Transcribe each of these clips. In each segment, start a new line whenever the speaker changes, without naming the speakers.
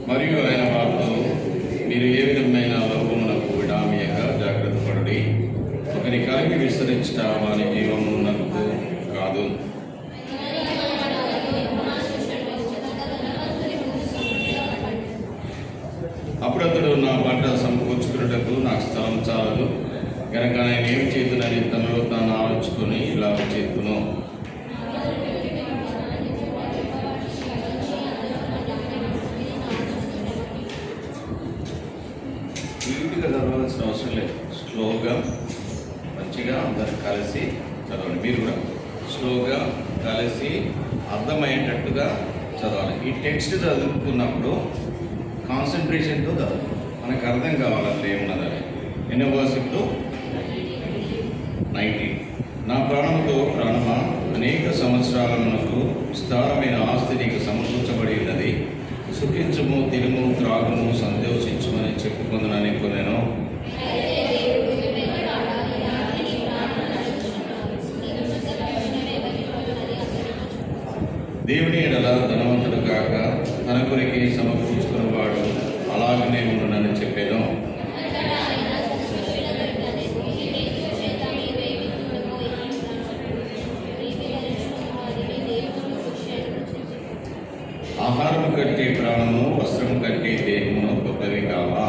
మరియు ఆయన వారితో, మీరు ఏ విధమైన లోకమునకు విడామీయక జాగ్రత్త పడి ఒకరి కలిగి విస్తరించట వారి జీవమునకు కాదు. అప్పుడు అతడు, నా పంట సమకూర్చుకున్నటకు నాకు స్థలం చాలదు కనుక నేను ఏమి చేతునని తనలో తాను ఆలోచుకొని ఇలా చేతును. స్పీడ్గా చదవాల్సిన అవసరం లేదు, స్లోగా మంచిగా అందరు కలిసి చదవండి. మీరు కూడా స్లోగా కలిసి అర్థమయ్యేటట్టుగా చదవాలి. ఈ టెక్స్ట్ చదువుకున్నప్పుడు కాన్సన్ట్రేషన్తో చదవాలి, మనకు అర్థం కావాలంటే ఏమున్నదని. ఎన్నో వర్షంతో 19. నా ప్రాణంతో ప్రాణమా, అనేక సంవత్సరాల మనకు విస్తారమైన ఆస్తి నీకు సమకూర్చబడి ఉన్నది. సుఖించము, తినుము, త్రాగుము, సంతోషించమని చెప్పుకుందునని కొనెను. దేవుని ఎడల ధనవంతుడు కాక తన కొరికి సమకూర్చుకున్నవాడు అలాగనే ఉండునని చెప్పాను. ఆహారము కంటే ప్రాణము, వస్త్రము కంటే దేహమును గొప్పవి కావా?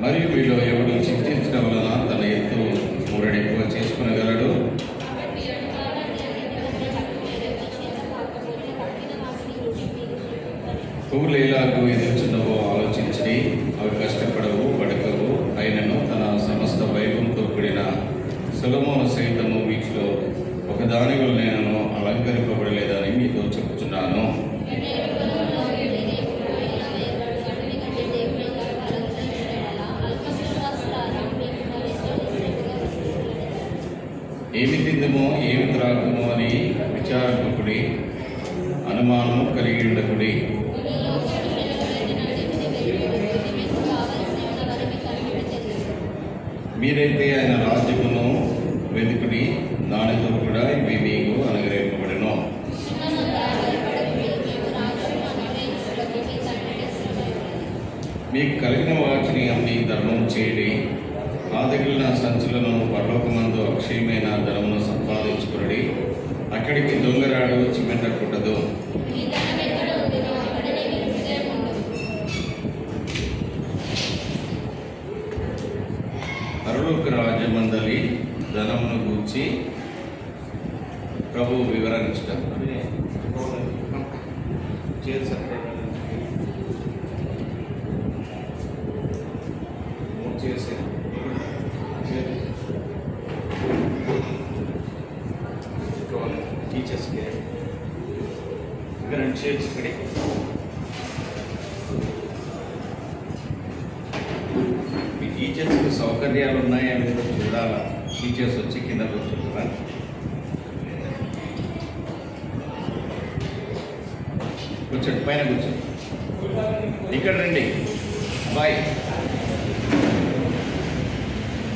మరియు వీళ్ళు ఎవడు చింతించడం వలన తన ఎత్తు మూరెడెక్కువ చేసుకునగలడు. పువ్వులు ఎలాగూ ఎదుర్చున్నవో ఆలోచించి అవి కష్టపడవు, పడకవు. అయినను తన సమస్త వైభవంతో కూడిన సొలొమోను సైతము వీటిలో ఒకదాని వల్ల నేను అలంకరింపబడలేదని మీతో చెబుతున్నాను. ఏమి తిందుమో ఏమి త్రాగుమో అని విచారింపకుడి, అనుమానము కలిగి ఉండకుడి. మీరైతే ఆయన రాజ్యమును వెతుకుడి, దానితో కూడా ఇవి మీకు అనుగ్రహింపబడెను. మీకు కలిగిన వాటిని అన్ని ధర్మం చేయడి. ఆదగిలిన సంచులను పరలోకమందు అక్షయమైన ధనమును సంపాదించుకుని అక్కడికి దొంగరాడు చిమ్మెట్టకూడదు. పరలోక రాజ్యమందలి ధనమును గూర్చి ప్రభు వివరించడం టీచర్స్కి ఇక్కడ చేర్చి ఇక్కడే మీ టీచర్స్కి సౌకర్యాలు ఉన్నాయా లేదో చూడాలా. టీచర్స్ వచ్చి కింద కూర్చుంటారా? కూర్చోండి, పైన కూర్చోండి. ఇక్కడ రండి బాయ్,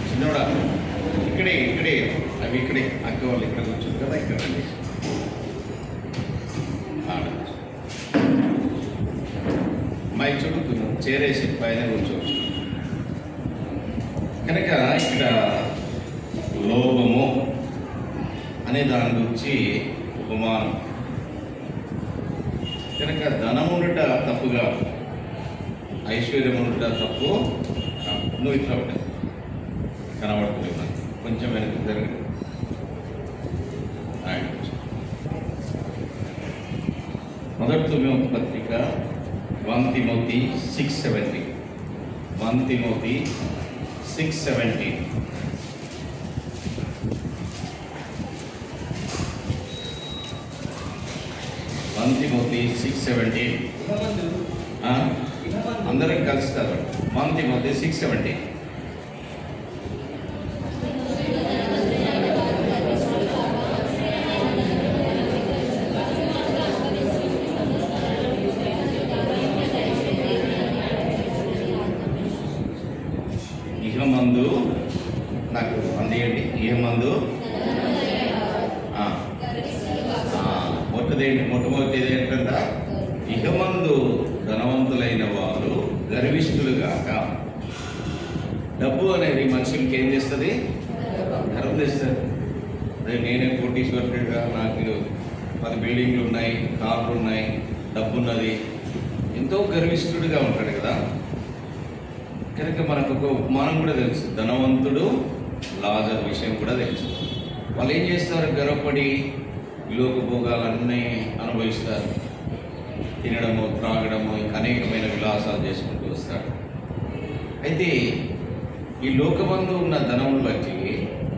చిన్నోడా ఇక్కడే ఇక్కడే అవి ఇక్కడే అక్క వాళ్ళు ఇక్కడ కూర్చోండి కదా, ఇక్కడ రండి. అమ్మాయి చూడుతున్నాం, చేరేసి పైన కూర్చోవచ్చు. కనుక ఇక్కడ లోభము అనే దాని గురించి ఉపమానం. కనుక ధనం ఉండట తప్పుగా, ఐశ్వర్యం ఉండట తప్పు. నువ్వు ఇట్లా ఉంటాయి కనబడుతుంది, కొంచెం వెనక్కి జరిగి మొదటి తిమోతి పత్రిక 1 తిమోతి 6:17. 1 తిమోతి 6:17. తిమోతి 6:17. అందరం కలుస్తారు. 1 తిమోతి 6:17. ఇహమందు నాకు అందేయండి. ఇహమందు మొట్టమొదటిది ఏంటంటే ఇహమందు ధనవంతులైన వారు గర్విష్ఠులుగాక. డబ్బు అనేది మనుషులకి ఏం చేస్తుంది? గర్వం చేస్తుంది. అదే నేనే కోటీశ్వరుడిగా, నాకు 10 బిల్డింగ్లు ఉన్నాయి, కార్లు ఉన్నాయి, డబ్బు ఉన్నది, ఎంతో గర్విష్ఠుడిగా ఉంటాడు కదా. కనుక మనకు ఒక ఉపమానం కూడా తెలుసు. ధనవంతుడు లాజరు విషయం కూడా తెలుసు. వాళ్ళు ఏం చేస్తారు? గర్వపడి లోక భోగాలన్నీ అనుభవిస్తారు. తినడము, త్రాగడము, ఇంకా అనేకమైన విలాసాలు చేసుకుంటూ వస్తారు. అయితే ఈ లోకమందు ఉన్న ధనమును బట్టి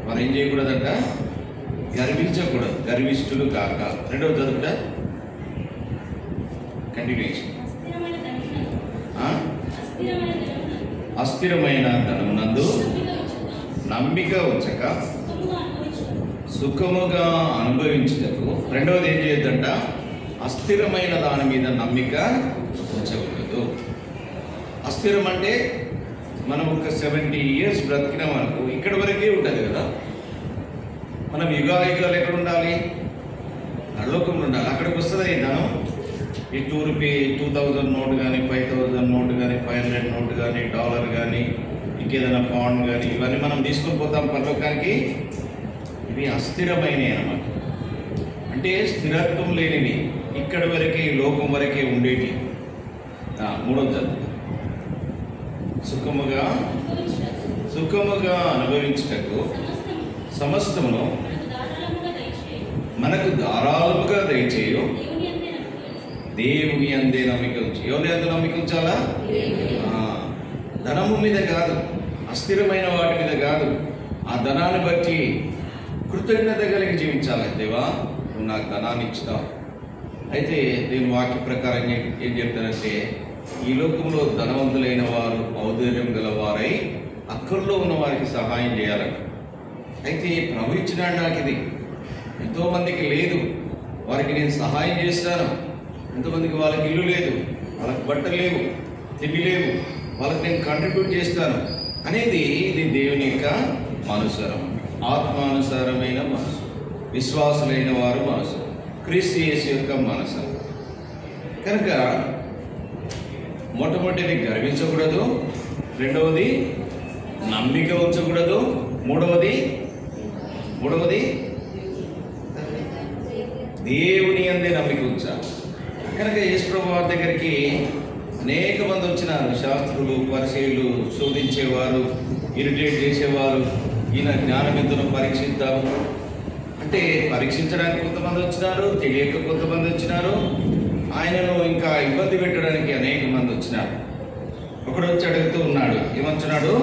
మనం ఏం చేయకూడదంట? గర్వించకూడదు. గర్విష్ఠులు కాక. రెండవ చదువుట కంటిన్యూషన్. అస్థిరమైన ధనమునందు నమ్మిక ఉంచక సుఖముగా అనుభవించుటకు. రెండవది ఏం చేయొద్దంట? అస్థిరమైన దాని మీద నమ్మిక ఉంచకూడదు. అస్థిరం అంటే మనం ఒక 70 years బ్రతికిన మనకు ఇక్కడి వరకే ఉంటుంది కదా. మనం యుగాలు ఎక్కడ ఉండాలి? నరలోకంలో ఉండాలి. అక్కడికి వస్తుంది ధనం. ఈ రూపీ 2000 నోటు కానీ, 5000 నోటు కానీ, 500 నోటు కానీ, డాలర్ కానీ, ఇంకేదైనా పౌండ్ కానీ, ఇవన్నీ మనం తీసుకొని పోతాం పరలోకానికి. ఇవి అస్థిరమైనవి అన్నమాట. అంటే స్థిరత్వం లేనివి, ఇక్కడి వరకే, లోకం వరకే ఉండేవి. మూడవ చదువు. సుఖముగా అనుభవించుటకు సమస్తమును మనకు ధారాళముగా దయచేయు దేవుని అందే నమ్మిక ఉంచి. ఎవరి అందు నమ్మిక ఉంచాలా? ధనము మీద కాదు, అస్థిరమైన వాటి మీద కాదు. ఆ ధనాన్ని బట్టి కృతజ్ఞత కలిగి జీవించాలి. దేవా, నువ్వు నాకు ధనాన్ని ఇచ్చినావు. అయితే నేను వాక్య ప్రకారం ఏం చెప్తానంటే, ఈ లోకంలో ధనవంతులైన వారు ఔదార్యం గలవారై అక్కర్లో ఉన్న వారికి సహాయం చేయాలని. అయితే ప్రభు ఇచ్చినాడు నాకు ఇది. ఎంతోమందికి లేదు, వారికి నేను సహాయం చేస్తాను. ఎంతోమందికి వాళ్ళకి ఇల్లు లేదు, వాళ్ళకి బట్టలు లేవు, తిండి లేవు, వాళ్ళకి నేను కంట్రిబ్యూట్ చేస్తాను అనేది ఇది దేవుని యొక్క మనసురం. ఆత్మానుసారమైన మనసు, విశ్వాసులైన వారు మనసు, క్రీస్తు యేసు యొక్క మనసు. కనుక మొట్టమొదటిది గర్వించకూడదు, రెండవది నమ్మిక ఉంచకూడదు, మూడవది దేవుని అందే నమ్మిక ఉంచాలి. కనుక యేసు ప్రభు వారి దగ్గరికి అనేక మంది వచ్చినారు. శాస్త్రులు, పరిచయులు, శోధించేవారు, ఇరిటేట్ చేసేవారు. ఈయన జ్ఞానం ఎంతనో పరీక్షిద్దాము అంటే పరీక్షించడానికి కొంతమంది వచ్చినారు, తెలియక కొంతమంది వచ్చినారు, ఆయనను ఇంకా ఇబ్బంది పెట్టడానికి అనేక మంది వచ్చినారు. ఒకడు వచ్చి అడుగుతూ ఉన్నాడు. ఏమంటున్నాడు?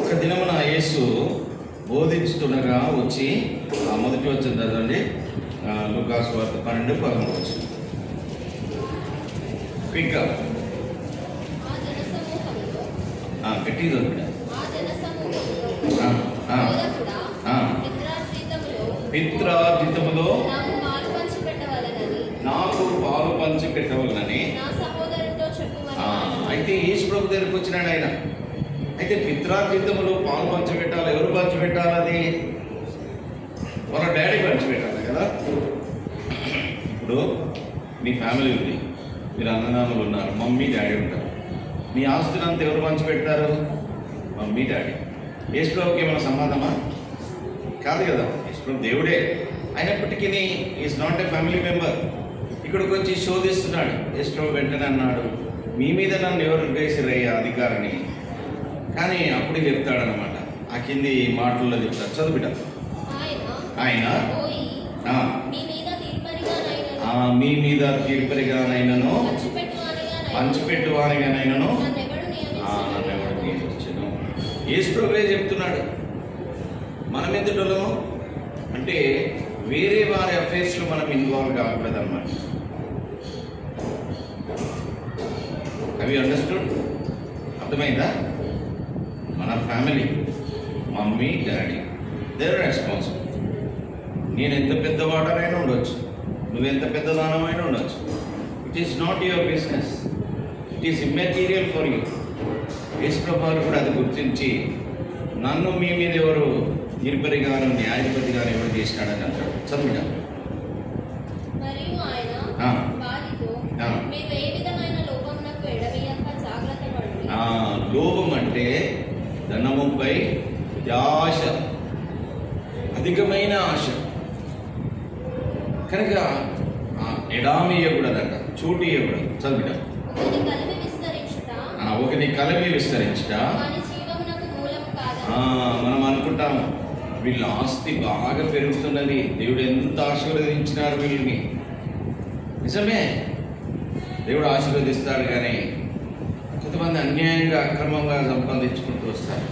ఒక దినమున యేసు బోధించుతుండగా వచ్చి, మొదటి వచ్చింది చదవండి, లూకాసు వార్త 12:13. క్విక్గా గట్టి చదువుతా. పిత్రార్జితములో నాకు పాలు పంచి పెట్టవలనని. అయితే యేసు ప్రభు దగ్గరికి వచ్చినాడు ఆయన. అయితే పిత్రార్జితములో పాలు పంచిపెట్టాలి. ఎవరు పంచిపెట్టాలి? అది వాళ్ళ డాడీ పంచిపెట్టాలి కదా. ఇప్పుడు మీ ఫ్యామిలీ ఉంది, మీరు అన్నదమ్ములు ఉన్నారు, మమ్మీ డాడీ ఉంటారు. మీ ఆస్తిని అంతా ఎవరు పంచిపెడతారు? Mummy daddy. యేసు ప్రభుకి ఏమైనా సంబంధమా? కాదు కదా. యేసు ప్రభు దేవుడే, అయినప్పటికీ is not a family member. ఇక్కడికి వచ్చి శోధిస్తున్నాడు. యేసు ప్రభు వెంటనే అన్నాడు, మీ మీద నన్ను ఎవరు వేసిరయ్యా అధికారిని. కానీ అప్పుడు చెప్తాడనమాట, ఆ కింది మాటల్లో చెప్తాడు. చదువుబిడ్డ. ఆయన మీ మీద తీర్పరిగానైనను పంచిపెట్టువానిగానైనను నన్నెవడు తీర్చను. యేసు ప్రభువే చెప్తున్నాడు. మనం ఎందుకు అంటే వేరే వారి అఫైర్స్లో మనం ఇన్వాల్వ్ కాకూడదు అన్నమాట. అవి అండర్స్టూడ్? అర్థమైందా? మన family, mummy, daddy, their responsible. నేను ఎంత పెద్దవాడనైనా ఉండొచ్చు, నువ్వెంత పెద్దదానమైనా ఉండొచ్చు. It is not your business, it is immaterial for you. Yesu ప్రభువు కూడా అది గుర్తించి నన్ను మీ మీద ఎవరు నిర్భరిగాను న్యాయాధిపతిగాను ఎవరు చేసినాడని అంటాడు. చదువుట.
మరియు ఆయన వారితో, మీరు ఏ విధమైన లోభమునకు ఎడవేయక జాగ్రత్త పడండి.
లోభం అంటే ధనముపై ఆశ, అధికమైన ఆశ. కనుక ఎడామి ఇవ్వకూడదంట, చోటు ఇవ్వకూడదు. చదువుట. ఒకని కలిమి విస్తరించుట మనం అనుకుంటాం వీళ్ళ ఆస్తి బాగా పెరుగుతున్నది, దేవుడు ఎంత ఆశీర్వదించినారు వీళ్ళని. నిజమే, దేవుడు ఆశీర్వదిస్తాడు. కానీ కొంతమంది అన్యాయంగా అక్రమంగా సంపాదించుకుంటూ వస్తారు.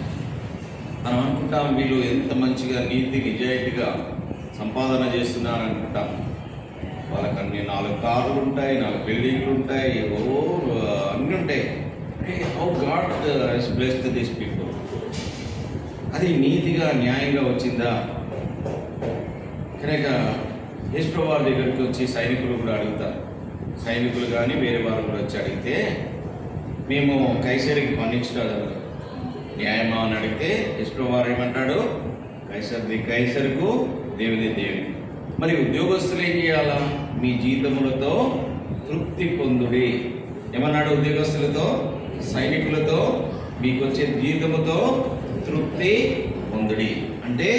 మనం అనుకుంటాం వీళ్ళు ఎంత మంచిగా నీతి నిజాయితీగా సంపాదన చేస్తున్నారు అనుకుంటాం. వాళ్ళకి అన్ని 4 కార్లు ఉంటాయి, 4 బిల్డింగ్లు ఉంటాయి, అన్నీ ఉంటాయి. How God has blessed this people. అది నీతిగా న్యాయంగా వచ్చిందా? కనుక యేసు వారి దగ్గరికి వచ్చి సైనికులు కూడా అడుగుతారు. సైనికులు కానీ వేరే వారు కూడా వచ్చి అడిగితే, మేము కైసరికి మన్నించడం న్యాయమా అని అడిగితే యేసు వారు ఏమంటాడు? కైసరిది కైసరుకు, దేవుని దేవుని. మరి ఉద్యోగస్తులు ఏం చేయాలా? మీ జీతములతో తృప్తి పొందుడి. ఏమన్నాడు? ఉద్యోగస్తులతో, సైనికులతో మీకు వచ్చే జీతముతో తృప్తి పొందుడి. అంటే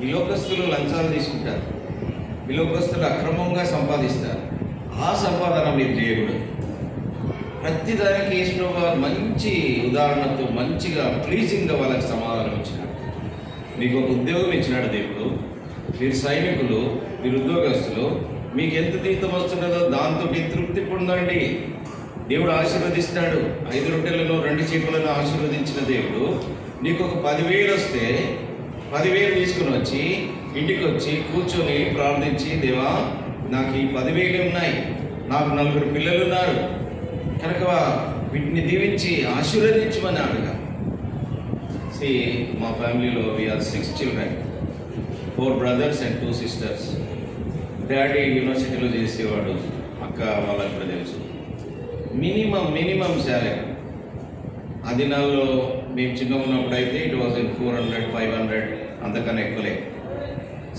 ఈ లోకస్తులు లంచాలు తీసుకుంటారు, ఈ లోకస్తులు అక్రమంగా సంపాదిస్తారు. ఆ సంపాదన మీరు చేయకూడదు. ప్రతిదానికి యేసు గారు మంచి ఉదాహరణతో మంచిగా ప్లీజింగ్గా వాళ్ళకి సమాధానం ఇచ్చినాడు. మీకు ఒక ఉద్యోగం ఇచ్చినాడు దేవుడు. మీరు సైనికులు, మీరు ఉద్యోగస్తులు, మీకు ఎంత జీతం వస్తున్నదో దాంతో తృప్తి పొందండి. దేవుడు ఆశీర్వదిస్తాడు. 5 రొట్టెలను 2 చేపలను ఆశీర్వదించిన దేవుడు నీకు ఒక 10,000 వస్తే 10,000 తీసుకుని వచ్చి ఇంటికి వచ్చి కూర్చొని ప్రార్థించి, దేవా నాకు ఈ 10,000 ఉన్నాయి, నాకు 4 పిల్లలు ఉన్నారు కనుక వీటిని దీవించి ఆశీర్వదించమని అడగా. మా ఫ్యామిలీలో we are 6 children, 4 brothers and 2 sisters. Daddy యూనివర్సిటీలో చేసేవాడు, అక్క వాళ్ళకి కూడా తెలుసు. మినిమం శాలరీ ఆ దినాల్లో మేము చిన్నగా ఉన్నప్పుడు అయితే ఇట్ వాజ్ 400, 500, అంతకన్నా ఎక్కువలే.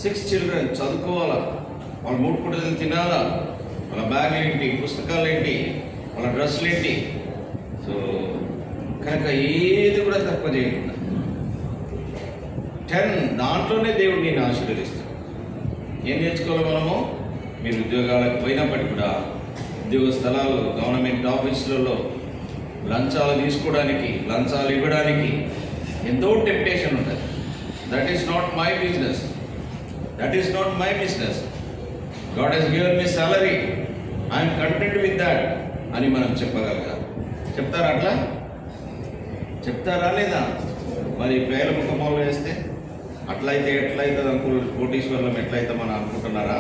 6 children చదువుకోవాలా, వాళ్ళ 3 పూటలు తినాలా, వాళ్ళ బ్యాగులు ఏంటి, పుస్తకాలు ఏంటి, వాళ్ళ డ్రెస్సులు ఏంటి. సో కనుక ఏది కూడా తక్కువ చేయకుండా 10 దాంట్లోనే దేవుడు నేను ఆశీర్వదిస్తాను. ఏం నేర్చుకోవాలి మనము? మీరు ఉద్యోగాలకు పోయినప్పటికీ కూడా ఉద్యోగ స్థలాలు, గవర్నమెంట్ ఆఫీసులలో లంచాలు తీసుకోవడానికి, లంచాలు ఇవ్వడానికి ఎంతో టెంప్టేషన్ ఉంటుంది. That is not my business, that is not my business. God has given me salary, I'm content with that అని మనం చెప్పగలగాలి. చెప్తారా? అట్లా చెప్తారా లేదా? మరి పేల ముఖంలో వేస్తే అట్లయితే ఎట్లయితే కోటీశ్వరులం ఎట్లయితే మనం అనుకుంటున్నారా?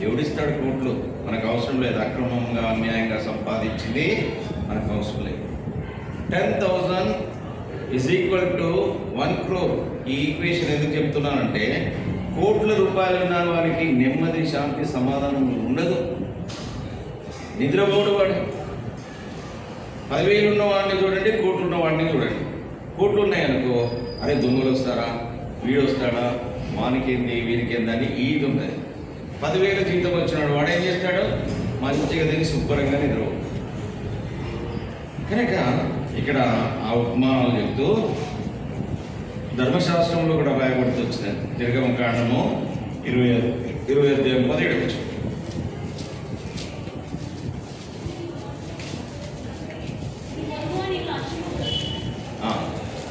ఎవడిస్తాడు కోట్లు? మనకు అవసరం లేదు. అక్రమంగా అన్యాయంగా సంపాదించింది మనకు అవసరం లేదు. 10,000 ఈజ్ ఈక్వల్ టు 1 crore. ఈ ఈక్వేషన్ ఎందుకు చెప్తున్నానంటే కోట్ల రూపాయలు ఉన్న వారికి నెమ్మది, శాంతి, సమాధానం ఉండదు. నిద్రపోడు వాడు. 10,000 ఉన్నవాడిని చూడండి, కోట్లు ఉన్నవాడిని చూడండి. కోట్లు ఉన్నాయనుకో, అరే దొంగలు వస్తారా, వీడు వస్తాడా, వానికేంది వీరికేంది అని ఈది ఉంటుంది. 10,000 జీతం వచ్చినాడు వాడు ఏం చేస్తాడు? మంచిగా తిని శుభ్రంగా నిద్ర. కనుక ఇక్కడ ఆ ఉపమానాలు చెప్తూ ధర్మశాస్త్రంలో కూడా రాయబడుతూ వచ్చింది. నిర్గమకాండము 20:17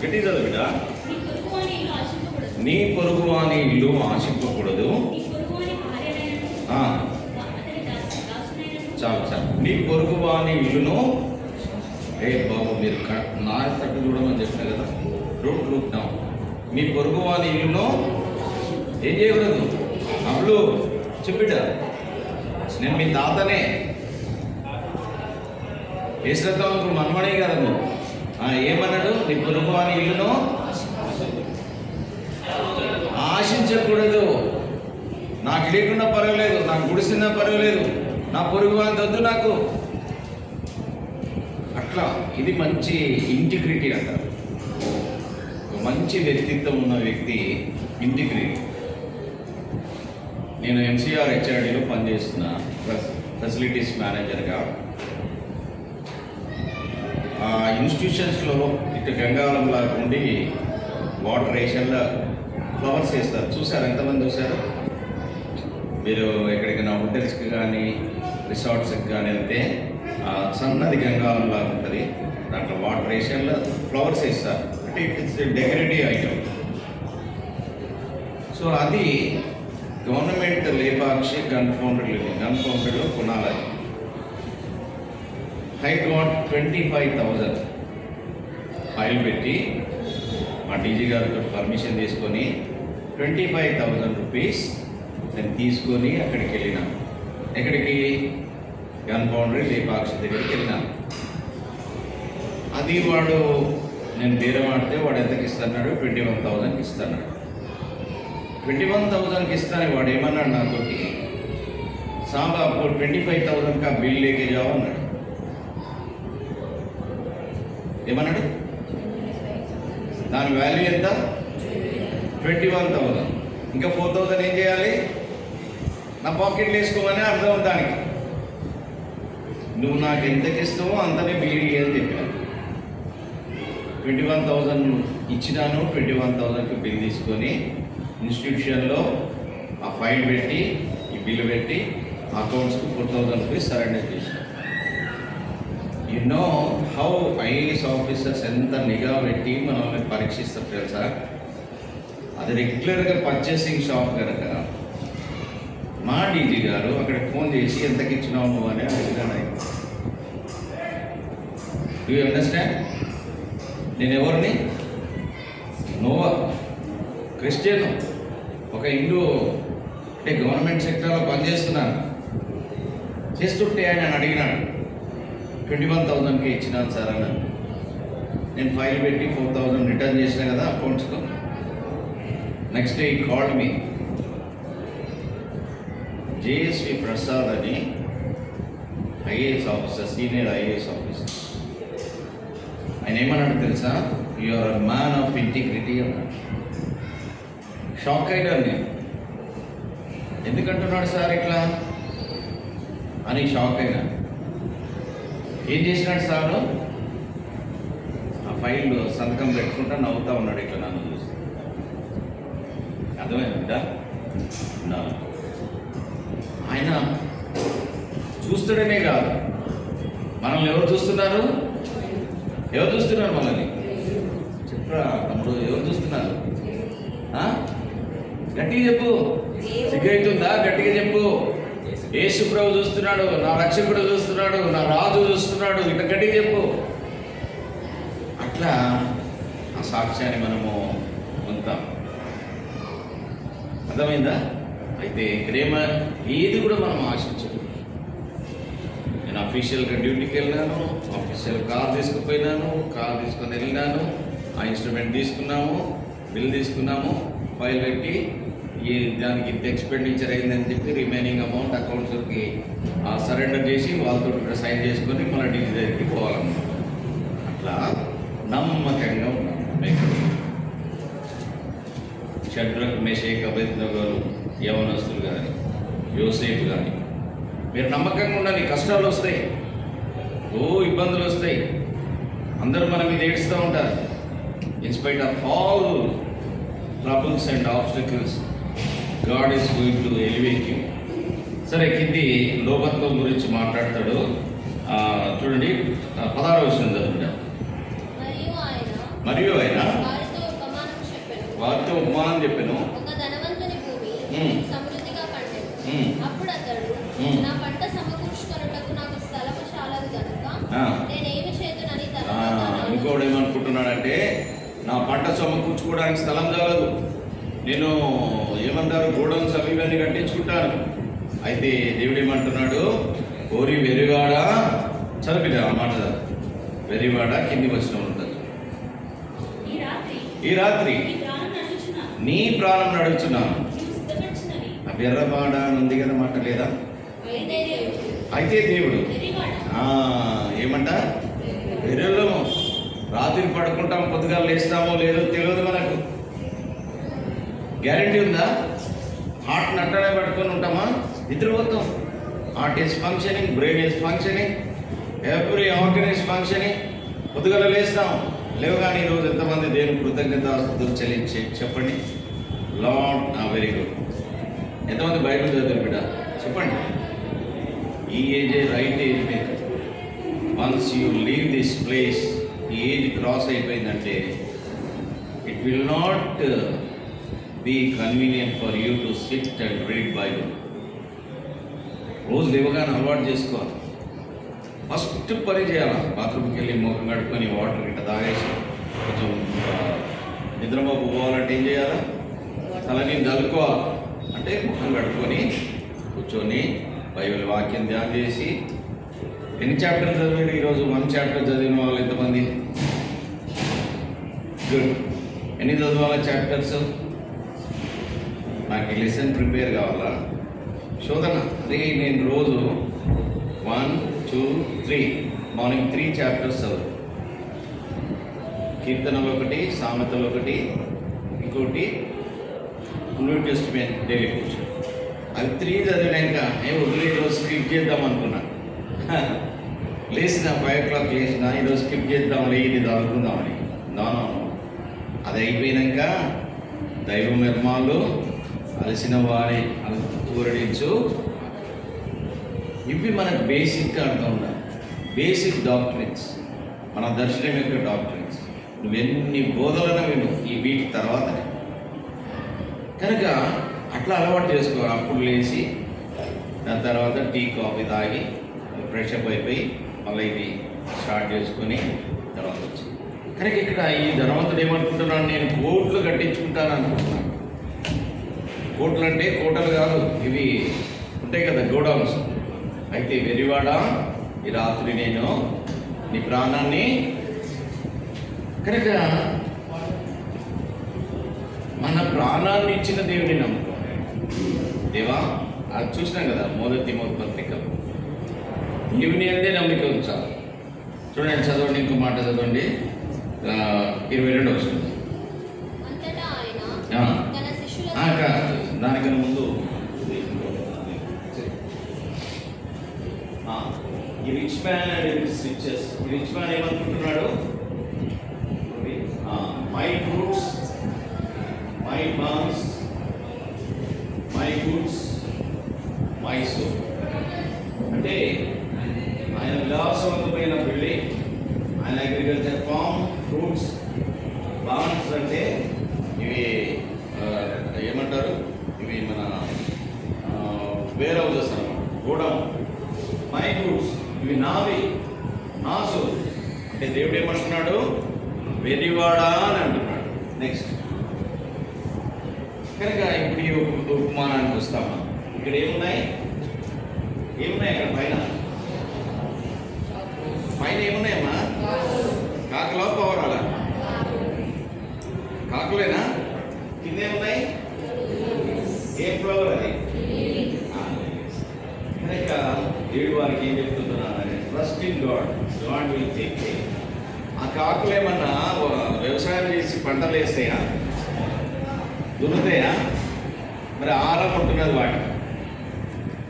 గట్టి చదువుట. నీ పొరుగువాని ఇల్లు ఆశింపకూడదు. చాలు. నీ పొరుగువాని ఇల్లును, బాబు మీరు నా తట్టు చూడమని చెప్పిన కదా, రూట్ నీ పొరుగువాని ఇల్లును ఏం చేయకూడదు. అప్పుడు చెప్పిట, నేను మీ తాతనే, ఏశ్వరత్వం మనమనే కదా నువ్వు. ఏమన్నాడు? నీ పొరుగువాని ఇల్లును ఆశించకూడదు. నాకు లేకున్నా పర్వాలేదు, నాకు గుడిసినా పర్వాలేదు, నా పొరుగువాని వద్దు నాకు. అట్లా ఇది మంచి ఇంటిగ్రిటీ అంటారు. మంచి మంచి వ్యక్తిత్వం ఉన్న వ్యక్తి ఇంటిగ్రిటీ. నేను ఎంసీఆర్ హెచ్ఆర్డీలో పనిచేస్తున్న ఫెసిలిటీస్ మేనేజర్గా. ఆ ఇన్స్టిట్యూషన్స్లో ఇటు గంగాళంలా ఉండి వాటర్ రేషన్లో ఫ్లవర్స్ వేస్తారు. చూసారు? ఎంతమంది చూసారు? మీరు ఎక్కడికైనా హోటల్స్కి కానీ రిసార్ట్స్కి కానీ వెళ్తే సన్నది గంగాళంలా ఉంటుంది, దాంట్లో వాటర్ రేషన్లో ఫ్లవర్స్ వేస్తారు. అంటే ఇట్స్ డెకరేటివ్ ఐటమ్. సో అది గవర్నమెంట్ లేపాక్షి గన్ ఫౌండరీలో కొనాలి. హై గాట్ 25,000 ఫైల్ పెట్టి మా డీజీ గారితో పర్మిషన్ తీసుకొని 25,000 రూపీస్ నేను తీసుకొని అక్కడికి వెళ్ళినాను. ఎక్కడికి? గన్ ఫౌండరీ లేపాక్షి దగ్గరికి వెళ్ళినాను. అది వాడు నేను బేరం ఆడితే వాడు ఎంతకి ఇస్తున్నాడు? 21,000కి ఇస్తున్నాడు. 21,000కి ఇస్తాను. వాడు ఏమన్నాడు నాతోటి, సాబ్ आपको 25,000 का बिल लेके जाओ అన్నాడు. ఏమన్నాడు? దాని వాల్యూ ఎంత? 21,000. ఇంకా 4,000 ఏం చేయాలి? నా పాకెట్లో వేసుకోమని అర్థం. దానికి నువ్వు నాకు ఎంతకి ఇస్తావో అంతనే బిల్ ఇయ్యని చెప్పాను. 21,000 ఇచ్చినాను. 21,000కి బిల్ తీసుకొని ఇన్స్టిట్యూషన్లో ఆ ఫైల్ పెట్టి ఈ బిల్లు పెట్టి అకౌంట్స్కి 4,000 రూపీస్ సరెండర్ చేశాను. You know how IAS officers ఎంత నిఘా పెట్టి మనల్ని పరీక్షిస్తారు తెలుసా? అది రెగ్యులర్గా పర్చేసింగ్ షాప్ కనుక మా డీజీ గారు అక్కడికి ఫోన్ చేసి ఎంతకి ఇచ్చినావు నువ్వు అని అడిగినాను. Do you understand? నేను ఎవరిని? నోవా, క్రిస్టియన్, ఒక హిందూ, అంటే గవర్నమెంట్ సెక్టర్లో పనిచేస్తున్నాను. చేస్తుంటే ఆయన అడిగినాడు. 21,000కి ఇచ్చినాను సార్ అన్నాను. నేను ఫైల్ పెట్టి 4,000 రిటర్న్ చేసిన కదా అకౌంట్స్లో. Next day he called me. JSV Prasad అని IAS officer, senior IAS officer. ఆయన ఏమన్నాడు తెలుసా? You are a man of integrity అన్నాడు. షాక్ అయ్యాను నేను. ఎందుకంటున్నాడు సార్ ఇట్లా అని షాక్ అయినా. ఏం చేసినాడు సారు? ఆ ఫైల్ సంతకం పెట్టుకుంటా నవ్వుతా ఉన్నాడు ఇట్లా నన్ను చూసి. అర్థమైందా? ఆయన చూస్తాడనే కాదు, మనల్ని ఎవరు చూస్తున్నారు? ఎవరు చూస్తున్నారు మనల్ని? చెప్పరా తమ్ముడు, ఎవరు చూస్తున్నారు? గట్టిగా చెప్పు. సిగ్గైతుందా? గట్టిగా చెప్పు. యేసు ప్రభు చూస్తున్నాడు, నా రక్షకుడు చూస్తున్నాడు, నా రాజు చూస్తున్నాడు. ఇట్లా గట్టిగా చెప్పు. అట్లా ఆ సాక్ష్యాన్ని మనము పొందుతాం. అర్థమైందా? అయితే ఇక్కడేమో ఏది కూడా మనం ఆశించదు. నేను అఫీషియల్గా డ్యూటీకి వెళ్ళినాను, అఫీషియల్ కార్ తీసుకుపోయినాను, కార్ తీసుకొని వెళ్ళినాను, ఆ ఇన్స్ట్రుమెంట్ తీసుకున్నాము, బిల్ తీసుకున్నాము, ఫైల్ పెట్టి దానికి ఇంత ఎక్స్పెండిచర్ అయిందని చెప్పి రిమైనింగ్ అమౌంట్ అకౌంట్స్కి సరెండర్ చేసి వాళ్ళతో సైన్ చేసుకొని మన డీజీ దగ్గరికి పోవాలన్నమాట. అట్లా నమ్మకంగా ఉన్నాం. షడ్రక్, మెషేక్, అబేద్నెగోలు యవనస్తులు కానీ, యోసేపు కానీ, మీరు నమ్మకంగా ఉండాలి. కష్టాలు వస్తాయి, ఇబ్బందులు వస్తాయి, అందరూ మన మీద ఏడుస్తూ ఉంటారు. In spite of all troubles and obstacles God is going to elevate you. సరే, కింది లోకత్వం గురించి మాట్లాడతాడు. చూడండి, 16వ వచనం చదువుకుంటా. మరియు ఆయన వారితో ఉపమానం చెప్పాను.
ఒక ధనవంతుని భూమి సమృద్ధిగా పండెను. అప్పుడు అతడు, నా పంట సమకూర్చుకొనుటకు నాకు స్థలము చాలదు గనుక నేనేమి చేతునని
ఇంకోడు ఏమనుకుంటున్నాడంటే, నా పంట సమకూర్చుకోవడానికి స్థలం చాలదు, నేను ఏమంటారు గోడౌన్స్ అవి ఇవన్నీ కట్టించుకుంటాను. అయితే దేవుడు ఏమంటున్నాడు? ఓరి వెరివాడ, చదివిదా మాట, వెరివాడ కింది వచ్చిన ఉంటుంది. ఈ రాత్రి నీ ప్రాణం నడుచున్నాను. బెర్రబాడ ఉంది కదా మాట లేదా? అయితే దేవుడు ఏమంట? వెర్రలో రాత్రి పడుకుంటాం, పొద్దుగా లేస్తామో లేదో తెలియదు మనకు. గ్యారంటీ ఉందా? హార్ట్ నట్టనే పట్టుకొని ఉంటామా? నిద్రపోతాం. Heart is functioning, brain is functioning, every organ is functioning. పొద్దుగల లేస్తాం. లేవగానే ఈరోజు ఎంతమంది దేవుని కృతజ్ఞతాస్తుతులు చెల్లించి చెప్పండి. Lord very good. ఎంతమంది బైబిల్ చదివారు బిడ్డ చెప్పండి. ఈ ఏజే రైట్ ఏజ్ మీకు. Once you leave this place, ఈ ఏజ్ క్రాస్ అయిపోయిందంటే it will not be convenient for you to sit and read Bible. రోజు లేవగానే అలవాటు చేసుకోవాలి. ఫస్ట్ పని చేయాలి, బాత్రూమ్కి వెళ్ళి ముఖం కడుక్కొని వాటర్ గిట్ట తాగేసి కొంచెం నిద్రమోపు పోవాలంటే ఏం చేయాలి? తలని చల్లుకోవాలి. అంటే ముఖం కడుక్కొని కూర్చొని బైబిల్ వాక్యం ధ్యానం చేసి. ఎన్ని చాప్టర్స్ చదివాడు ఈరోజు? 1 చాప్టర్ చదివిన వాళ్ళు ఎంతమంది? గుడ్. ఎన్ని చదవాలి చాప్టర్స్? నాకు లెసన్ ప్రిపేర్ కావాలా? శోధన. అదే నేను రోజు 1, 2, 3 మార్నింగ్ 3 చాప్టర్స్ చదువు. కీర్తనలు 1, సామెతలు 1, ఇంకోటి న్యూ టెస్టిమెంట్ డైలీ కూర్చో. అవి 3 చదివినాక వదిలే ఈరోజు స్కిప్ చేద్దాం అనుకున్నా. లేచిన 5 o'clock లేచిన ఈరోజు స్కిప్ చేద్దాం, ఇది చదువుకుందామని. నాను అది అయిపోయినాక దైవ నిర్మాలు అలసిన వారి ఊరడించు. ఇవి మనకు బేసిక్గా అర్థం ఉండాలి. బేసిక్ డాక్టరీన్స్, మన దర్శనం యొక్క డాక్టరీన్స్. నువ్వెన్ని బోధలను విను ఈ వీటి తర్వాతనే. కనుక అట్లా అలవాటు చేసుకోవాలి. అప్పుడు లేచి దాని తర్వాత టీ కాఫీ తాగి ఫ్రెష్ అప్ అయిపోయి మళ్ళీ ఇది స్టార్ట్ చేసుకొని తర్వాత వచ్చి. కనుక ఇక్కడ ఈ ధనవంతుడు ఏమనుకుంటున్నాను? నేను కోట్లు కట్టించుకుంటాను అనుకుంటున్నాను. కోట్లు అంటే కోటలు కాదు, ఇవి ఉంటాయి కదా గోడౌన్స్. అయితే వెరివాడా, ఈ రాత్రి నేను నీ ప్రాణాన్ని. కనుక మన ప్రాణాన్ని ఇచ్చిన దేవుడిని నమ్ముకో. దేవా, అది చూసినాం కదా 1 తిమోతి పత్రిక. దేవుని అందే నమ్మిక ఉంచాలి. చూడండి, చదవండి, ఇంకో మాట చదవండి. 22 వస్తుంది. దానికన్నా ముందు ఈ రిచ్ మ్యాన్ అండ్ రిచెస్. ఈ రిచ్ మ్యాన్ ఏమనుకుంటున్నాడు? My fruits, my barns, my goods, my soul. అంటే ఆయన విలాసవంతమైన బిల్డింగ్, ఆయన అగ్రికల్చర్ ఫామ్, ఫ్రూట్స్, బాన్స్ అంటే ఇవి ఏమంటారు? ఇవి మన వేర్ హౌసెస్ అన్నమాట, గోడౌన్. మై గుడ్స్, ఇవి నావి, నా సోల్. అంటే దేవుడు ఏమంటున్నాడు? వెరివాడా అని అంటున్నాడు. నెక్స్ట్ కనుక ఇప్పుడు ఈ ఉపమానానికి వస్తామా? ఇక్కడ ఏమున్నాయి? అక్కడ పైన ఏమున్నాయమ్మా? కాకులో పవరాలా? కాకులేనా? కింద ఏమున్నాయి? ఏం ఫ్లవర్ అది? కనుక దేవుడు వారికి ఏం చెప్తున్నానంటే trust in God, God will take care. ఆ కాకులు ఏమన్నా వ్యవసాయం చేసి పంటలు వేస్తాయా? దున్నుతాయా? మరి ఆహారం ఉంటున్నది వాటి.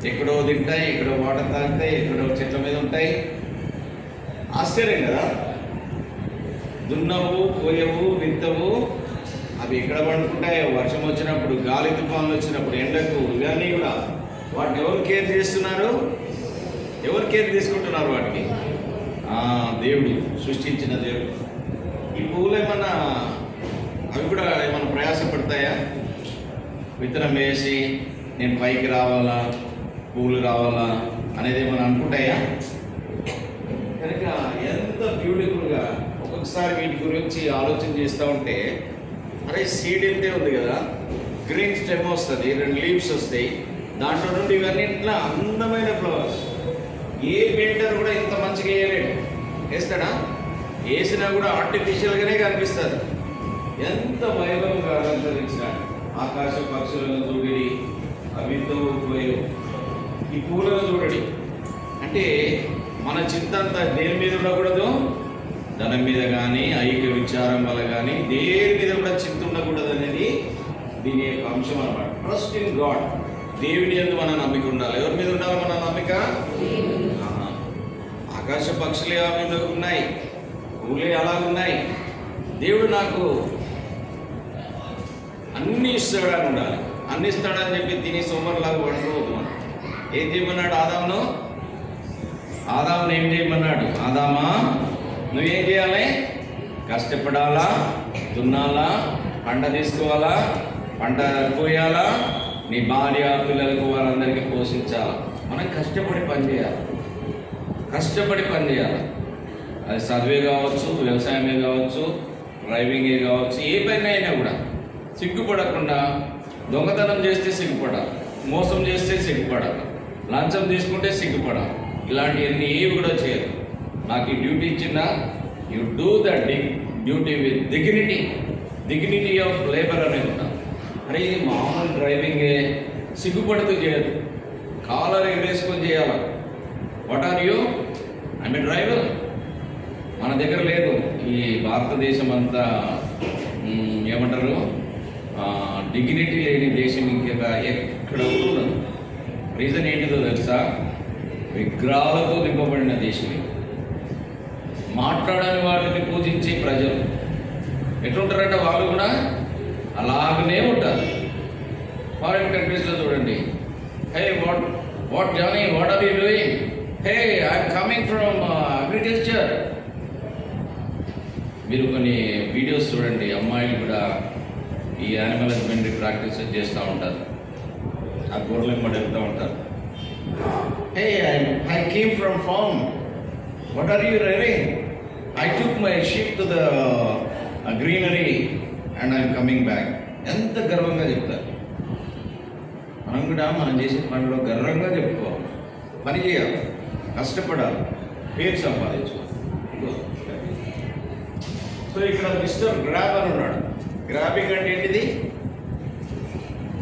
ఎక్కడో తింటాయి, ఎక్కడో వాటర్ తాగుతాయి, ఎక్కడో చెట్ల మీద ఉంటాయి. ఆశ్చర్యం కదా? దున్నవు, కోయవు, విత్తవు, అవి ఎక్కడ పండుకుంటాయో. వర్షం వచ్చినప్పుడు, గాలి తుఫాన్లు వచ్చినప్పుడు, ఎండకు, ఇవన్నీ కూడా వాటిని ఎవరు కేర్ చేస్తున్నారు? ఎవరు కేర్ తీసుకుంటున్నారు వాటికి? దేవుడు, సృష్టించిన దేవుడు. ఈ పువ్వులు ఏమన్నా అవి కూడా ఏమన్నా ప్రయాసపడతాయా? విత్తనం వేసి నేను పైకి రావాలా, పువ్వులు రావాలా అనేది ఏమన్నా అనుకుంటాయా? కనుక ఎంత బ్యూటిఫుల్గా ఒక్కొక్కసారి వీటి గురించి ఆలోచన చేస్తూ ఉంటే, అరే సీడ్ ఎంతే ఉంది కదా, గ్రీన్ స్టెమ్ వస్తుంది, 2 లీవ్స్ వస్తాయి, దాంట్లో నుండి ఇవన్నీ ఇట్లా అందమైన ఫ్లవర్స్. ఏ పెయింటర్ కూడా ఇంత మంచిగా వేయలేడు. వేస్తాడా? వేసినా కూడా ఆర్టిఫిషియల్గానే కనిపిస్తుంది. ఎంత వైభవంగా అలంకరించినాడు. ఆకాశ పక్షులను చూడడి, అవితో పోయో, ఈ పూలను చూడడి. అంటే మన చింత అంతా దేని మీద ఉండకూడదు? ధనం మీద కానీ ఐక్య విచారం వల్ల కానీ దేని మీద కూడా చింత ఉండకూడదు అనేది దీని యొక్క అంశం అన్నమాట. Trust in God. దేవుని యందు మన నమ్మిక ఉండాలి. ఎవరి మీద ఉండాలి మన నమ్మిక? ఆకాశ పక్షులే ఆ మీద ఉన్నాయి, ఊళ్ళే అలా ఉన్నాయి. దేవుడు నాకు అన్ని ఇస్తాడని ఉండాలి. అన్ని ఇస్తాడని చెప్పి తిని సోమరులాగా పడుకోవద్దు. మనం ఏం చేయమన్నాడు ఆదామును? ఆదామును ఏం చేయమన్నాడు? ఆదామా, నువ్వేం చేయాలి? కష్టపడాలా, దున్నాలా, పంట తీసుకోవాలా, పంట కోయాలా, నీ భార్య పిల్లలకు వాళ్ళందరికీ పోషించాలా. మనం కష్టపడి పని చేయాలి, కష్టపడి పని చేయాలి. అది చదివే కావచ్చు, వ్యవసాయమే కావచ్చు, డ్రైవింగే కావచ్చు, ఏ పని అయినా కూడా సిగ్గుపడకుండా. దొంగతనం చేస్తే సిగ్గుపడాలి, మోసం చేస్తే సిగ్గుపడాలి, లంచం తీసుకుంటే సిగ్గుపడాలి. ఇలాంటివన్నీ ఏవి కూడా చేయరు. నాకు ఈ డ్యూటీ ఇచ్చిందా, you do the duty with dignity of labour అనేది ఉంటా. అరే ఇది మామూలు డ్రైవింగే, సిగ్గుపడుతూ చేయదు, కాలర్ ఎగరేసుకొని చేయాలి. What are you? I mean driver. మన దగ్గర లేదు. ఈ భారతదేశం అంతా ఏమంటారు, డిగ్నిటీ లేని దేశం ఇంకా ఎక్కడ ఉండదు. రీజన్ ఏంటిదో తెలుసా? విగ్రహాలతో నింపబడిన దేశం. మాట్లాడని వాటిని పూజించే ప్రజలు ఎట్లుంటారంటే వాళ్ళు కూడా అలాగనే ఉంటారు. ఫారిన్ కంట్రీస్లో చూడండి, hey what Johnny, what are you doing? Hey I'm coming from agriculture. మీరు కొన్ని వీడియోస్ చూడండి, అమ్మాయిలు కూడా ఈ యానిమల్ హస్బెండరీ ప్రాక్టీస్ చేస్తూ ఉంటారు. ఆ గొర్రెలకు కూడా వెళ్తూ ఉంటారు. Hey I came from farm, what are you driving? I took my sheep to the greenery and I'm coming back. ఎంత గర్వంగా చెప్తారు. మనం కూడా మనం చేసే పనిలో గర్వంగా చెప్పుకోవాలి, పని చేయాలి, కష్టపడాలి, పేరు సంపాదించుకోవాలి. సో ఇక్కడ మిస్టర్ గ్రాబ్ అని ఉన్నాడు. గ్రాబింగ్ అంటే ఏంటిది?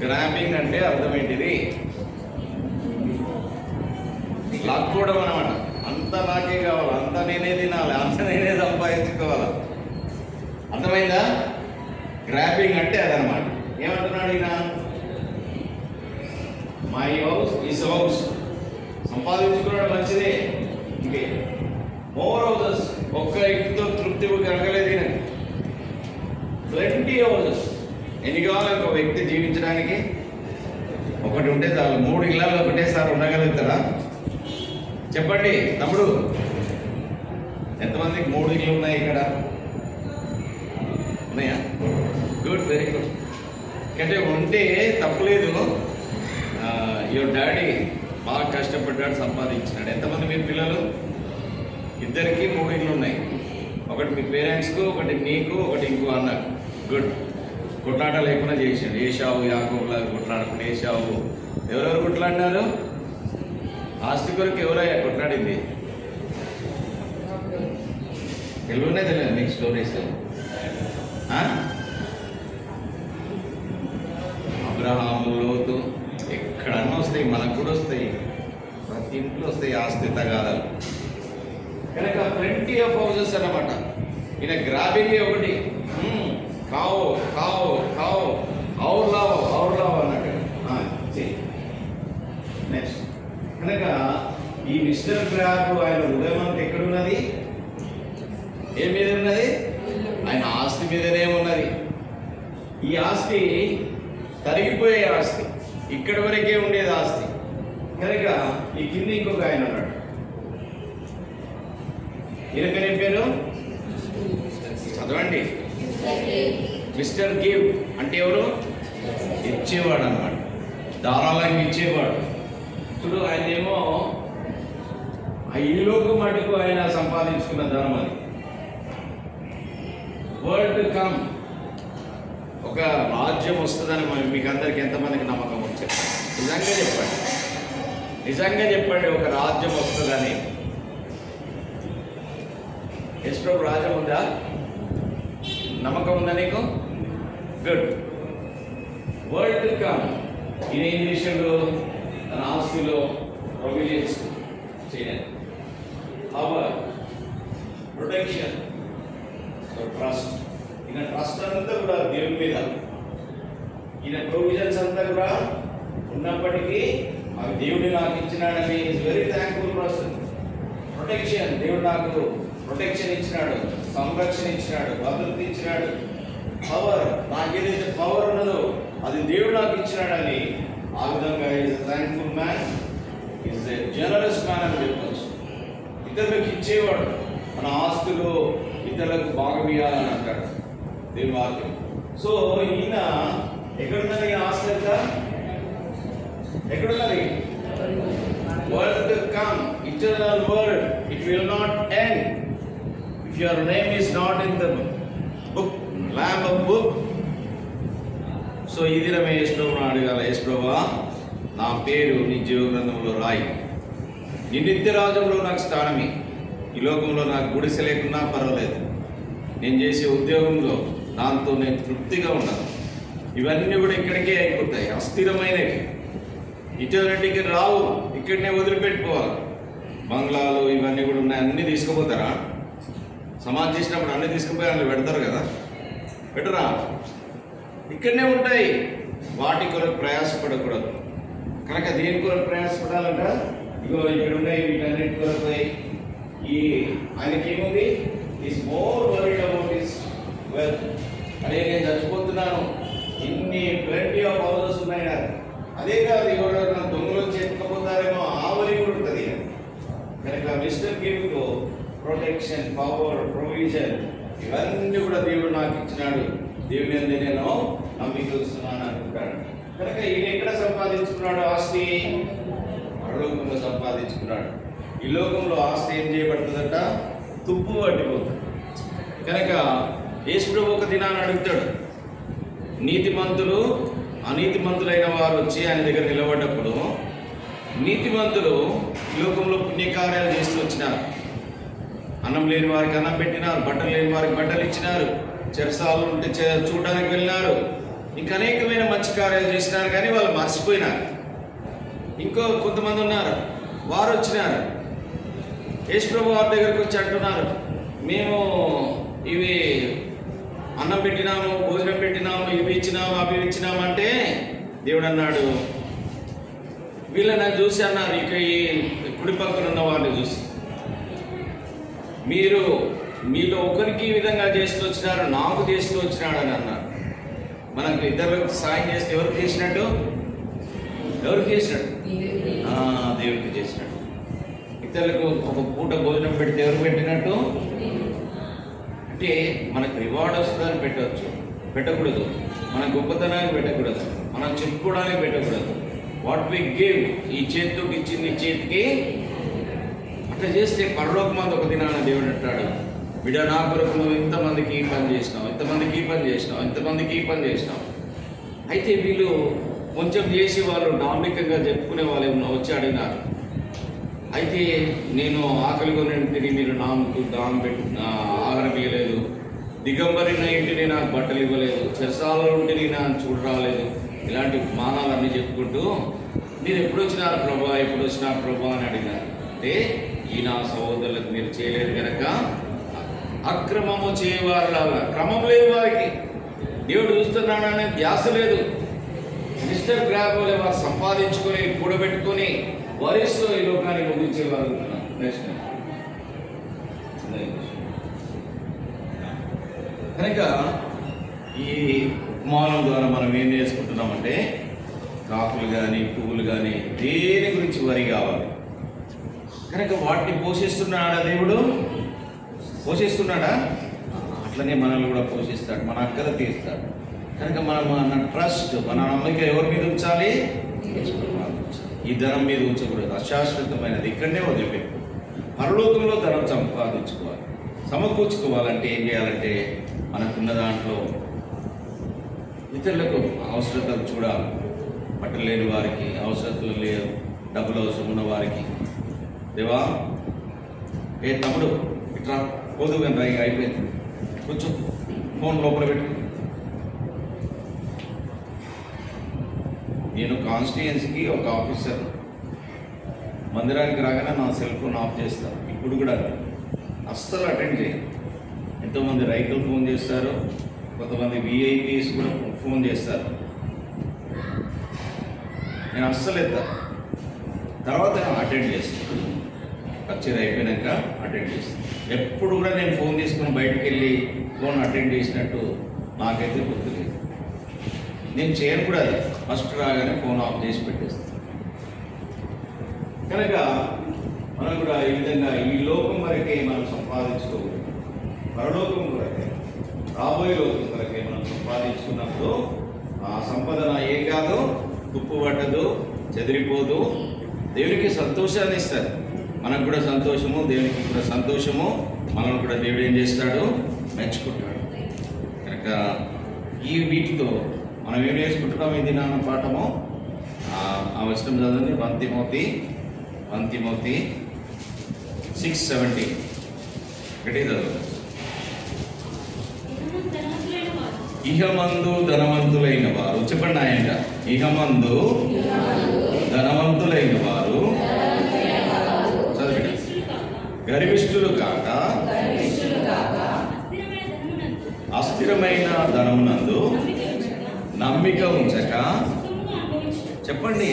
గ్రాబింగ్ అంటే అర్థం ఏంటిది? లాక్కోవడం అన్నమాట. అంతా నాకే కావాలి, అంతా నేనే తినాలి, అంతా నేనే సంపాదించుకోవాలి. అర్థమైందా? గ్రాబింగ్ అంటే అదనమాట. ఏమంటున్నాడు ఈయన? My house is house. సంపాదించుకున్నాడు మంచిదే. ఇంకే మోర్ హౌసెస్. ఒక్క ఇంటితో తృప్తి కలగలేదు. Plenty houses. ఎన్ని కావాలి ఒక వ్యక్తి జీవించడానికి? ఒకటి ఉంటే చాలు. 3 ఇళ్ళల్లో ఒకటేసారి ఉండగలుగుతారా? చెప్పండి తమ్ముడు, ఎంతమందికి 3 ఇళ్ళు ఉన్నాయి ఇక్కడ? ఉన్నాయా? Good, very good. అంటే ఉంటే తప్పులేదు. యువర్ డాడీ బాగా కష్టపడ్డాడు, సంపాదించినాడు. ఎంతమంది మీ పిల్లలు? ఇద్దరికి 3 ఇళ్ళు ఉన్నాయి. ఒకటి మీ పేరెంట్స్కు, ఒకటి నీకు, ఒకటి ఇంకో అన్నకు. గుడ్. కొట్లాట లేకుండా చేసాడు. ఏషావు యాకోబులాగా కొట్లాడుకుంటే ఏషావు ఎవరెవరు కొట్లాడినారు? ఆస్తి కొరకు ఎవరయ్యా కొట్లాడింది? తెలుగునే తెలియదు మీకు స్టోరీస్? అబ్రహాము, లోతు, ఎక్కడన్నా వస్తాయి, మనకు కూడా వస్తాయి. ప్రతి ఇంట్లో వస్తాయి ఆస్తి తగాదాలు. కనుక ప్లెంటీ ఆఫ్ హౌసెస్ అన్నమాట. ఈయన గ్రాబింగ్ ఒకటి, కావు కావు కావు, ఔర్ లావ్ అన్నట్టు. నెక్స్ట్, కనుక ఈ మిస్టర్ గ్రాబ్ ఆయన హృదయం అంతా ఎక్కడున్నది? ఏ మీద ఉన్నది? ఆయన ఆస్తి మీదనే ఉన్నది. ఈ ఆస్తి తరిగిపోయే ఆస్తి, ఇక్కడి వరకే ఉండేది ఆస్తి. కనుక ఈ కింద ఇంకొక ఆయన ఉన్నాడు. ఈయన పేరు ఏం పేరు? చదవండి. మిస్టర్ గివ్ అంటే ఎవరు? ఇచ్చేవాడు అన్నమాట. ధారాళంగా ఇచ్చేవాడు. చూడు, ఆయన ఏమో ఆ ఇల్లుకు మటుకు ఆయన సంపాదించుకున్న ధనం అది. వరల్డ్ కమ్, ఒక రాజ్యం వస్తుందని మీకు అందరికి ఎంతమందికి నమ్మకం వచ్చారు? నిజంగా చెప్పండి, నిజంగా చెప్పండి. ఒక రాజ్యం వస్తుందని. ఎస్ప్రో రాజ్యం ఉందా? నమ్మకం ఉందా నీకు? గుడ్. World come. ఈయన ఏం చేశాడు? తన ఆస్తిలో ప్రొవిజన్స్ చేయాలి. పవర్, ప్రొటెక్షన్, సో ట్రస్ట్, ఈయన ట్రస్ట్ అంతా కూడా దేవుని మీద, ఈయన ప్రొవిజన్స్ అంతా కూడా ఉన్నప్పటికీ ఆ దేవుడు నాకు ఇచ్చినాడని is very thankful person. Protection, దేవుడు నాకు ప్రొటెక్షన్ ఇచ్చినాడు, సంరక్షణ ఇచ్చినాడు, భద్రత ఇచ్చినాడు. పవర్, నాకు ఏదైతే పవర్ ఉన్నదో అది దేవుడు నాకు ఇచ్చినాడని ఆ విధంగా is thankful man, is a generous man అని చెప్పవచ్చు. ఇతరులకు ఇచ్చేవాడు, మన ఆస్తులు ఇతరులకు భాగమియాలని అంటాడు దేవుని వాక్యం. సో ఈయన ఎక్కడున్నది ఈ ఆస్తి అంతా? ఎక్కడున్నది? World to come, eternal world, it will not end if your name is not in the book, lamb of book. So ఈ దినమే యేసుప్రభుని అడగాల, యేసుప్రభువా నా పేరు నీ జీవ గ్రంథంలో రాయి, నీ నిత్య రాజ్యంలో నాకు స్థానమే. ఈ లోకంలో నాకు గుడిసె లేకున్నా పర్వాలేదు, నేను చేసే ఉద్యోగంలో దాంతో నేను తృప్తిగా ఉన్నాను. ఇవన్నీ కూడా ఇక్కడికే అయిపోతాయి, అస్థిరమైనవి, ఇటర్నిటీకి రావు, ఇక్కడనే వదిలిపెట్టుకోవాలి. బంగ్లాలు ఇవన్నీ కూడా ఉన్నాయి, అన్నీ తీసుకుపోతారా? సమాధి చేసినప్పుడు అన్నీ తీసుకుపోయి అందులో పెడతారు కదా, పెట్టరా? ఇక్కడనే ఉంటాయి. వాటి కొరకు ప్రయాసపడకూడదు. కనుక దేని కొరకు ప్రయాసపడాలంట? ఇగో ఇక్కడ ఉన్నాయి, వీటన్నిటి కొరకు. ఈ ఆయనకి ఏముంది? Is more worried about his wealth. అదే నేను చచ్చిపోతున్నాను, ఇన్ని ప్లెంటీ ఆఫ్ హౌసెస్ ఉన్నాయి నాకు, అదే కాదు ఎవరైనా దొంగలు చెప్పుకపోతారేమో ఆ వరి కూడా ఉంటుంది. కనుక మిస్టర్ గివ్తో ప్రొటెక్షన్, పవర్, ప్రొవిజన్ ఇవన్నీ కూడా దేవుడు నాకు ఇచ్చినాడు, దేవుని అందే నేను నమ్మిస్తున్నాను అనుకుంటాడు. కనుక ఈయన ఎక్కడ సంపాదించుకున్నాడు ఆస్తి? పరలోకంలో సంపాదించుకున్నాడు. ఈ లోకంలో ఆస్తి ఏం చేయబడుతుందంట? తుప్పు పట్టిపోతుంది. కనుక యేసుప్రభు ఒక దినాన్ని అడుగుతాడు, నీతిమంతులు అనీతిమంతులైన వారు వచ్చి ఆయన దగ్గర నిలబడ్డప్పుడు, నీతిమంతులు ఈ లోకంలో పుణ్యకార్యాలు చేస్తూ వచ్చినారు, అన్నం లేని వారికి అన్నం పెట్టినారు, బట్టలు లేని వారికి బట్టలు ఇచ్చినారు, చెరసాలు ఉంటే చూడడానికి వెళ్ళినారు, ఇంకా అనేకమైన మంచి కార్యాలు చేసినారు. కానీ వాళ్ళు మర్చిపోయినారు. ఇంకో కొంతమంది ఉన్నారు, వారు వచ్చినారు, యేసుప్రభు వారి దగ్గరికి వచ్చి అంటున్నారు, మేము ఇవి అన్నం పెట్టినాము, భోజనం పెట్టినాము, ఇవి ఇచ్చినాము, అవి ఇచ్చినాము అంటే దేవుడు అన్నాడు, వీళ్ళని చూసి అన్నారు, ఇక ఈ కుడి పక్కన ఉన్న వారిని చూసి, మీరు మీలో ఒకరికి ఈ విధంగా చేస్తూ వచ్చినారు, నాకు చేస్తూ వచ్చినాడు అని అన్నాడు. మనకు ఇతరులకు సాయం చేస్తే ఎవరికి చేసినట్టు? ఎవరికి చేసినట్టు? దేవుడికి చేసినట్టు. ఇతరులకు ఒక పూట భోజనం పెడితే ఎవరు పెట్టినట్టు? అంటే మనకు రివార్డ్ వస్తుందని పెట్టవచ్చు, పెట్టకూడదు. మన గొప్పతనాన్ని పెట్టకూడదు, మనం చెప్పుకోవడానికి పెట్టకూడదు. వాట్ వి గివ్, ఈ చేతికి ఇచ్చింది ఈ చేతికి, అట్లా చేస్తే పరలోకమందు ఒక దినాన దేవుడు అంటాడు, బిడ్డ నా కొరకు నువ్వు ఇంతమందికి ఈ పని చేసినావు, ఇంతమందికి ఈ పని చేసినావు, ఇంతమందికి ఈ పని చేసినావు. అయితే వీళ్ళు కొంచెం చేసి వాళ్ళు డాంబికంగా చెప్పుకునే వాళ్ళు వచ్చి అడిగినారు, అయితే నేను ఆకలిగా తిని మీరు నాకు దానం పెట్టి ఆహారం ఇవ్వలేదు, దిగంబరిన ఇంటిని నాకు బట్టలు ఇవ్వలేదు, చెరసాలలో ఉంటే నాకు చూడ రాలేదు, ఇలాంటి మానాలన్నీ చెప్పుకుంటూ మీరు ఎప్పుడు వచ్చినారు ప్రభా, ఎప్పుడు వచ్చినారు ప్రభా అని అడిగినారు. అంటే ఈ నా సహోదరులకు మీరు చేయలేదు కనుక అక్రమము చేయవారిలాగా, క్రమం లేదు వారికి, దేవుడు చూస్తున్నాడనే ధ్యాస లేదు, మిస్టర్ గ్రాబ్ వారు సంపాదించుకొని కూడబెట్టుకొని వరిస్లో ఈ లోకాన్ని ముగించేవారు. కనుక ఈ ఉపమానం ద్వారా మనం ఏం నేర్చుకుంటున్నామంటే, కాకులు కానీ పువ్వులు కానీ దేని గురించి వరి కావాలి. కనుక వాటిని పోషిస్తున్నాడా దేవుడు? పోషిస్తున్నాడా? అట్లనే మనల్ని కూడా పోషిస్తాడు, మన అక్కర తీస్తాడు. కనుక మనం మన ట్రస్ట్, మన నమ్మకం ఎవరి మీద ఉంచాలి? ఈ ధనం మీద ఉంచకూడదు, అశాశ్వతమైనది, ఇక్కడనే వదిలిపెట్టు. పరలోకంలో ధనం సంపాదించుకోవాలి. సమకూర్చుకోవాలంటే ఏం చేయాలంటే, మనకున్న దాంట్లో ఇతరులకు అవసరతలు చూడాలి. బట్టలు లేని వారికి, అవసరతలు లేదు, డబ్బులు అవసరం ఉన్న వారికి, దేవా ఏ తమ్ముడు ఇట్లా పోదు కానీ అయిపోయింది, కొంచెం ఫోన్ లోపల పెట్టు. నేను కాన్స్టిట్యుయెన్సీకి ఒక ఆఫీసర్, మందిరానికి రాగానే నా సెల్ ఫోన్ ఆఫ్ చేస్తాను. ఇప్పుడు కూడా అస్సలు అటెండ్ చేయను. ఎంతోమంది రైతులు ఫోన్ చేస్తారు, కొంతమంది విఐపీస్ కూడా ఫోన్ చేస్తారు. నేను అస్సలు ఎత్తా, తర్వాత అటెండ్ చేస్తాను. కచేరీ అయిపోయాక అటెండ్ చేస్తాను. ఎప్పుడు కూడా నేను ఫోన్ తీసుకొని బయటకు వెళ్ళి ఫోన్ అటెండ్ చేసినట్టు నాకైతే గుర్తులేదు. నేను చేయను కూడా. అది ఫస్ట్ రాగానే ఫోన్ ఆఫ్ చేసి పెట్టేస్తాను. కనుక మనం కూడా ఈ విధంగా ఈ లోకం వరకే మనం సంపాదించుకోకూడదు, పరలోకం వరకే, రాబోయే లోకం వరకే మనం సంపాదించుకున్నప్పుడు ఆ సంపదన ఏం కాదు, తుప్పు పట్టదు, చెదిరిపోదు, దేవునికి సంతోషాన్ని ఇస్తారు. మనకు కూడా సంతోషము, దేవునికి కూడా సంతోషము. మనం కూడా దేవుడు ఏం చేస్తాడు, మెచ్చుకుంటాడు. కనుక ఈ వీటితో మనం ఏం నేర్చుకుంటున్నాం ఈ దినాన పాఠము? ఆ వచనం చదవండి, 1 తిమోతి 6:17 గట్టిగా చదవండి. ఇహమందు ధనవంతులైన వారు, చెప్పండి ఆయన, ఇహమందు ధనవంతులైన వారు చదవండి, గర్విష్ఠులు కాక అస్థిరమైన ధనమునందు నమ్మిక ఉంచక, చెప్పండి,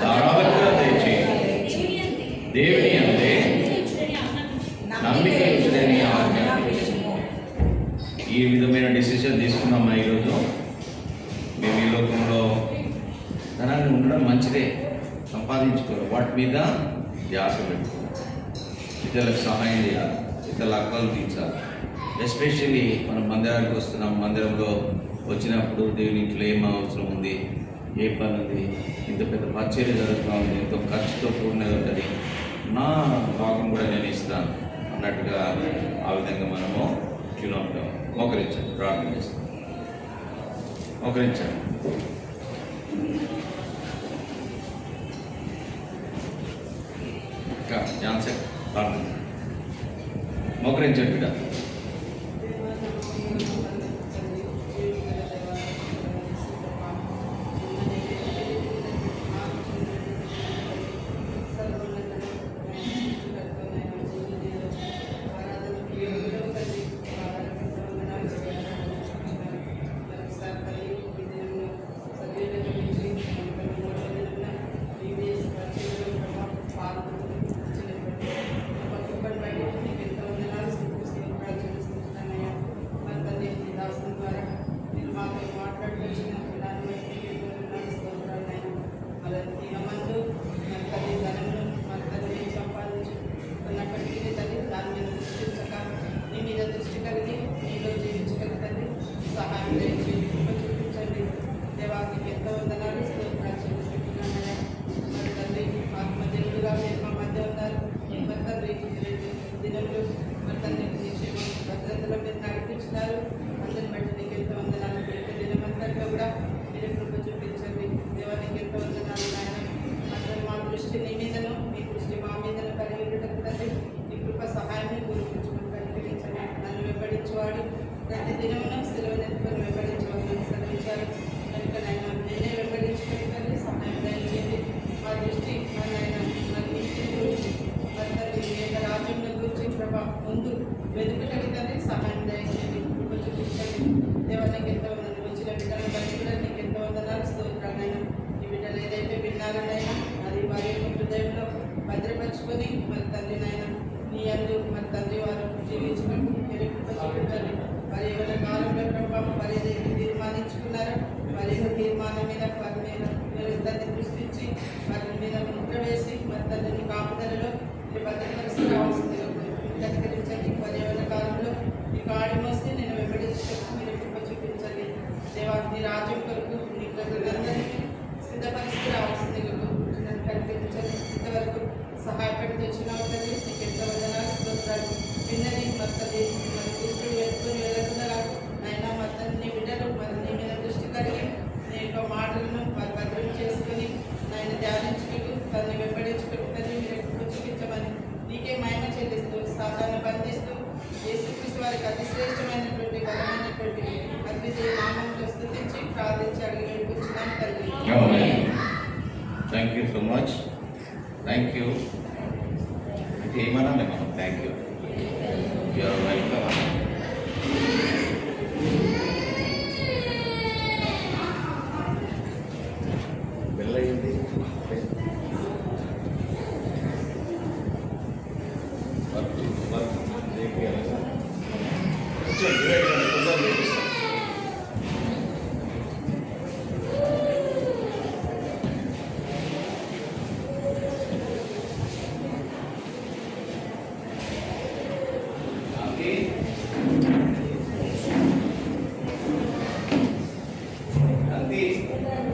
ధారాళంగా దయచేయి, దేవుని అందే నమ్మిక ఉంచుడని ఆజ్ఞాపించుము. ఈ విధమైన డిసిషన్ తీసుకున్నామా ఈరోజు? మేము ఈ లోకంలో ధనాన్ని ఉండడం మంచిదే, సంపాదించుకోవాలి, వాటి మీద ధ్యాస పెట్టుకోవాలి, ఇతరులకు సహాయం చేయాలి, ఇతరుల అక్కలు తీర్చాలి. ఎస్పెషల్లీ మనం మందిరానికి వస్తున్నాం, మందిరంలో వచ్చినప్పుడు దేవుని ఇంట్లో ఏం అవసరం ఉంది, ఏ పని ఉంది, ఇంత పెద్ద పరిచర్య జరుగుతూ ఉంది, ఎంతో ఖర్చుతో కూడినది ఉంటుంది, నా భాగం కూడా నేను ఇస్తాను అన్నట్టుగా ఆ విధంగా మనము ట్యూన్అప్గా మోకరించాలి, ప్రార్థన చేస్తాం. మోకరించాలి. ఇంకా జాన్సన్ ప్రార్థన మోకరించండి బిడ్డ. Thank you so much. Thank you. ఏమనాలి మనం? Thank you, you're welcome. వెళ్ళయింది వర్క్ వర్క్